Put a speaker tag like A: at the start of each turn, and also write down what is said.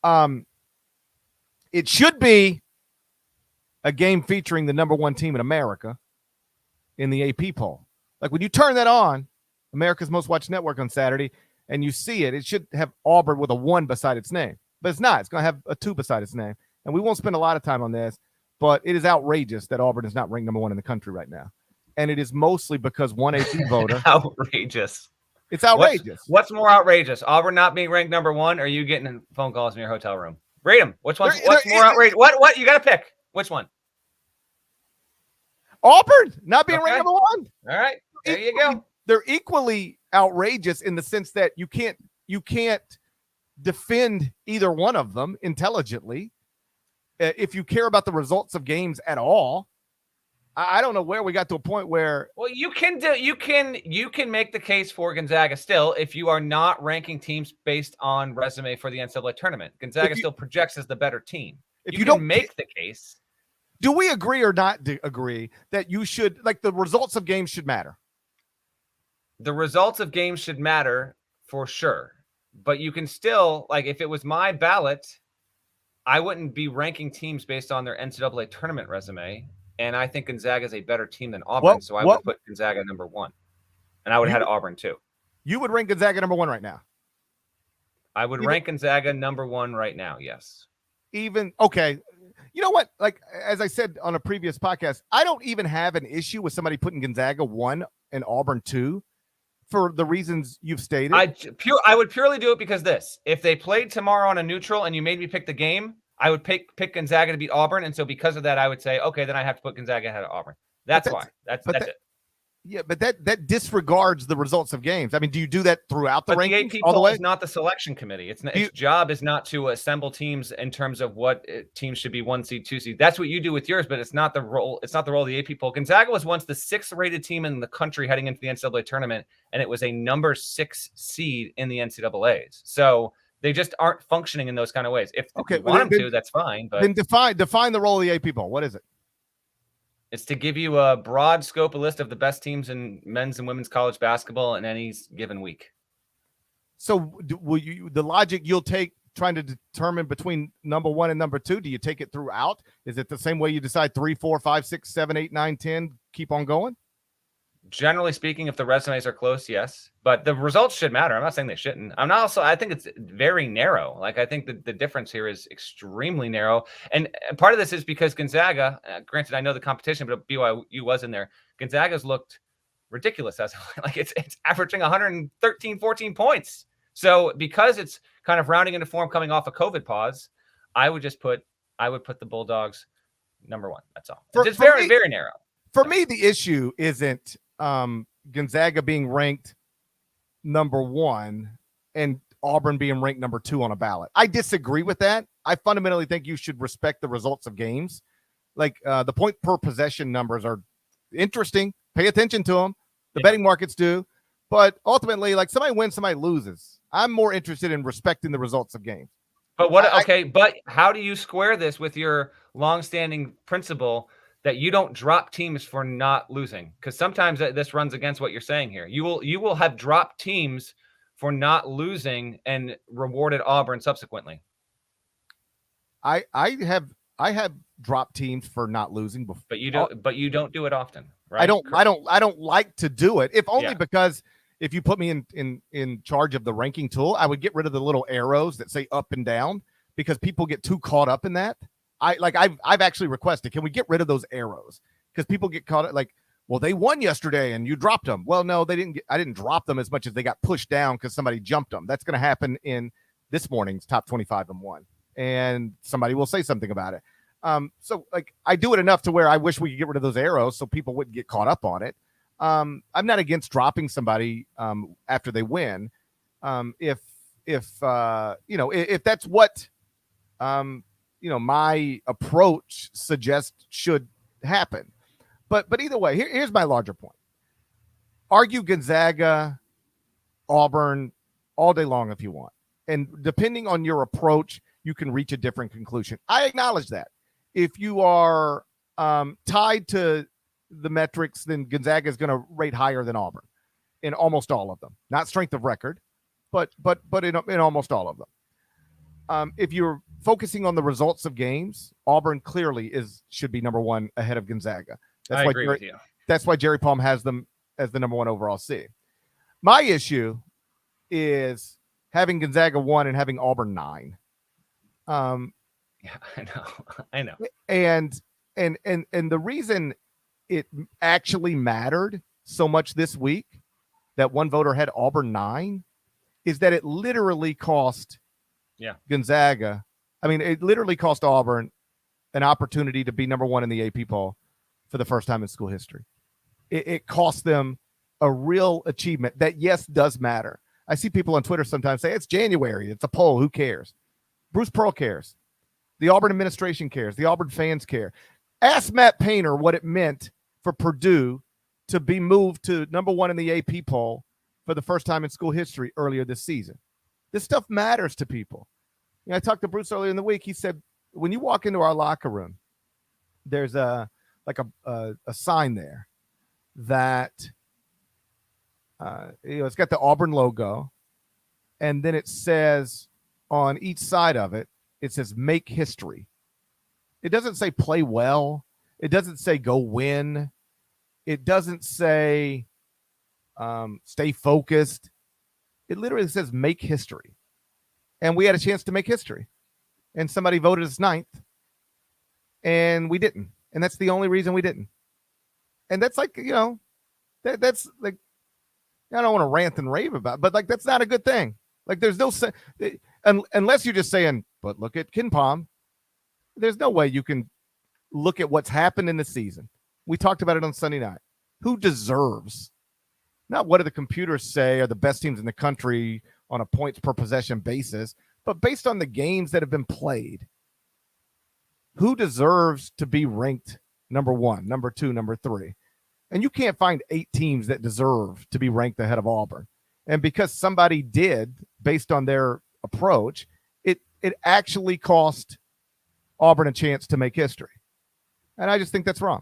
A: It should be a game featuring the number one team in America in the AP poll. Like when you turn that on, America's Most Watched Network on Saturday, and you see it, it should have Auburn with a 1 beside its name. But it's not. It's going to have a 2 beside its name. And we won't spend a lot of time on this, but it is outrageous that Auburn is not ranked number 1 in the country right now. And it is mostly because one AP voter.
B: Outrageous.
A: It's outrageous.
B: What's more outrageous? Auburn not being ranked number 1, or you getting phone calls in your hotel room? Rate them. What's more outrageous? What? You got to pick. Which one?
A: Auburn not being ranked number 1.
B: All right. There you go.
A: They're equally outrageous in the sense that you can't defend either one of them intelligently. If you care about the results of games at all, I don't know where we got to a point where.
B: Well, you can make the case for Gonzaga still if you are not ranking teams based on resume for the NCAA tournament. Gonzaga still projects as the better team. If you don't make the case.
A: Do we agree or not agree that you should, like, the results of games should matter?
B: The results of games should matter for sure. But you can still, like, if it was my ballot, I wouldn't be ranking teams based on their NCAA tournament resume. And I think Gonzaga is a better team than Auburn. So I would put Gonzaga number 1. And I would have had Auburn too.
A: You would rank Gonzaga number 1 right now?
B: I would rank Gonzaga number 1 right now, yes.
A: Okay. You know what? Like, as I said on a previous podcast, I don't even have an issue with somebody putting Gonzaga 1 and Auburn 2 for the reasons you've stated.
B: I would purely do it because if they played tomorrow on a neutral and you made me pick the game, I would pick Gonzaga to beat Auburn. And so because of that, I would say, okay, then I have to put Gonzaga ahead of Auburn. That's why. That's it.
A: Yeah, but that disregards the results of games. I mean, do you do that throughout the rankings?
B: The AP poll is not the selection committee. Its job is not to assemble teams in terms of what teams should be 1 seed, 2 seed. That's what you do with yours, but it's not the role. It's not the role of the AP poll. Gonzaga was once the 6th rated team in the country heading into the NCAA tournament, and it was a number 6 seed in the NCAAs. So they just aren't functioning in those kind of ways. If you want them to, that's fine. But
A: then define the role of the AP poll. What is it?
B: It's to give you a broad scope, a list of the best teams in men's and women's college basketball in any given week.
A: So the logic you'll take trying to determine between number 1 and number 2, do you take it throughout? Is it the same way you decide 3, 4, 5, 6, 7, 8, 9, 10, keep on going?
B: Generally speaking, if the resumes are close, yes. But the results should matter. I'm not saying they shouldn't. I think it's very narrow. Like, I think the difference here is extremely narrow. And part of this is because Gonzaga, granted, I know the competition, but BYU was in there. Gonzaga's looked ridiculous. Like it's averaging 113, 14 points. So because it's kind of rounding into form coming off a COVID pause, I would put the Bulldogs number 1. That's all. It's very, very narrow.
A: For me, the issue isn't Gonzaga being ranked number 1 and Auburn being ranked number 2 on a ballot. I disagree with that. I fundamentally think you should respect the results of games. Like the point per possession numbers are interesting. Pay attention to them. The betting markets do. But ultimately, like, somebody wins, somebody loses. I'm more interested in respecting the results of games.
B: But but how do you square this with your longstanding principle that you don't drop teams for not losing? Because sometimes this runs against what you're saying here. You will have dropped teams for not losing and rewarded Auburn subsequently.
A: I have dropped teams for not losing before.
B: But you don't do it often, right?
A: I don't like to do it. If only because if you put me in charge of the ranking tool, I would get rid of the little arrows that say up and down, because people get too caught up in that. I've actually requested, can we get rid of those arrows? Because people get caught up like, well, they won yesterday and you dropped them. Well, no, they didn't. I didn't drop them as much as they got pushed down because somebody jumped them. That's going to happen in this morning's top 25 and 1, and somebody will say something about it. So like, I do it enough to where I wish we could get rid of those arrows so people wouldn't get caught up on it. I'm not against dropping somebody after they win. If that's what my approach suggests should happen. But either way, here's my larger point. Argue Gonzaga, Auburn all day long if you want. And depending on your approach, you can reach a different conclusion. I acknowledge that. If you are tied to the metrics, then Gonzaga is going to rate higher than Auburn in almost all of them. Not strength of record, but in almost all of them. if you're focusing on the results of games, Auburn clearly should be number one ahead of Gonzaga.
B: I agree with you.
A: That's why Jerry Palm has them as the number one overall seed. My issue is having Gonzaga 1 and having Auburn 9.
B: Yeah, I know.
A: And the reason it actually mattered so much this week that one voter had Auburn 9 is that it literally cost Gonzaga. I mean, it literally cost Auburn an opportunity to be number one in the AP poll for the first time in school history. It cost them a real achievement that, yes, does matter. I see people on Twitter sometimes say, it's January, it's a poll, who cares? Bruce Pearl cares. The Auburn administration cares. The Auburn fans care. Ask Matt Painter what it meant for Purdue to be moved to number one in the AP poll for the first time in school history earlier this season. This stuff matters to people. You know, I talked to Bruce earlier in the week. He said, when you walk into our locker room, there's a sign there that it's got the Auburn logo, and then it says on each side of it, it says make history. It doesn't say play well. It doesn't say go win. It doesn't say stay focused. It literally says make history. And we had a chance to make history. And somebody voted us 9th. And we didn't. And that's the only reason we didn't. And that's like, that's like, I don't want to rant and rave about it, but like, that's not a good thing. Like, there's no unless you're just saying, but look at KenPom. There's no way you can look at what's happened in the season. We talked about it on Sunday night. Who deserves, not what do the computers say are the best teams in the country on a points per possession basis, but based on the games that have been played, who deserves to be ranked number 1, number 2, number 3? And you can't find 8 teams that deserve to be ranked ahead of Auburn. And because somebody did, based on their approach, it actually cost Auburn a chance to make history. And I just think that's wrong.